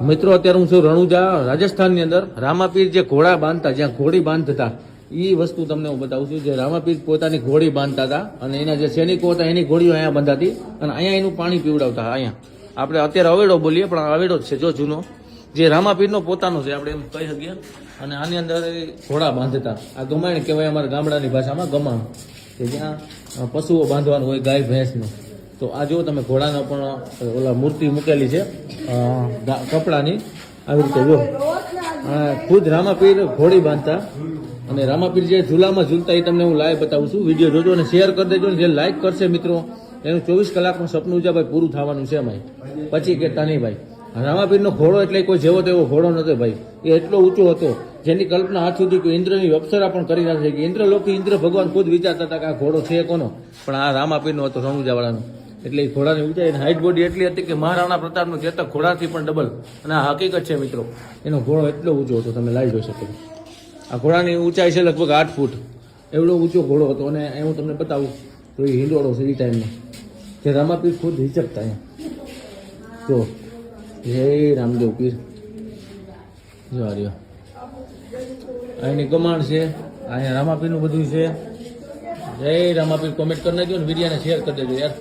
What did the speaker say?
મિત્રો અત્યારે હું છું રણુજા રાજસ્થાનની અંદર રામાપીર જે ઘોડા બાંધતા જ્યાં ઘોડી બાંધતા એ વસ્તુ તમને હું બતાવું છું. જે રામાપીર પોતાની ઘોડી બાંધતા હતા અને એના જે સૈનિકો હતા એની ઘોડીઓ અહીંયા બંધાતી અને અહીંયા એનું પાણી પીવડાવતા. અહીંયા આપણે અત્યારે અવેડો બોલીએ પણ અવેડો જ છે જો જૂનો, જે રામાપીરનો પોતાનો છે આપણે એમ કહી શકીએ. અને આની અંદર ઘોડા બાંધતા. આ ગમાણ કહેવાય અમારા ગામડાની ભાષામાં, ગમાણ, કે જ્યાં પશુઓ બાંધવાનું હોય, ગાય ભેંસનું. તો આ જો તમે ઘોડાનો પણ ઓલા મૂર્તિ મૂકેલી છે કપડાની, આવી રીતે જો ખુદ રામાપીર ઘોડી બાંધતા. અને રામાપીર જે ઝૂલામાં ઝૂલતા એ તમને હું લાઈવ બતાવું છું. વિડીયો જોજો અને શેર કરી દેજો. જે લાઈક કરશે મિત્રો એનું 24 કલાકનું સપનું છે ભાઈ પૂરું થવાનું છે ભાઈ, પછી કહેતા નહીં ભાઈ. રામાપીરનો ઘોડો એટલે કોઈ જેવો તેવો ઘોડો નતો ભાઈ, એ એટલો ઊંચો હતો જેની કલ્પના હાથ સુધી કોઈ ઇન્દ્રની અપ્સરા પણ કરી ના શકે. ઇન્દ્રલોકથી ઇન્દ્ર ભગવાન ખુદ વિચારતા હતા કે આ ઘોડો છે કોનો, પણ આ રામાપીરનો હતો, રણુજાવાળાનો. એટલે એ ઘોડાની ઊંચાઈ અને હાઈટ બોડી એટલી હતી કે મહારાણા પ્રતાપનો ચેતક ઘોડાથી પણ ડબલ. અને આ હકીકત છે મિત્રો, એનો ઘોડો એટલો ઊંચો હતો, તમે લાવી જોઈ શકો. આ ઘોડાની ઊંચાઈ છે લગભગ 8 ફૂટ, એવડો ઊંચો ઘોડો હતો. અને એ હું તમને બતાવું તો એ હિંડોળો છે એ ટાઈમનો, જે રામાપીર ખુદ હિચકતા. અહીંયા જો જય રામદેવ પીર, જો રહ્યો અહીંની કમાણ છે, અહીંયા રામાપીરનું બધું છે. જય રામાપીર. કોમેન્ટ કરી નાખજો ને વિડીયોને શેર કરી દેજો યાર.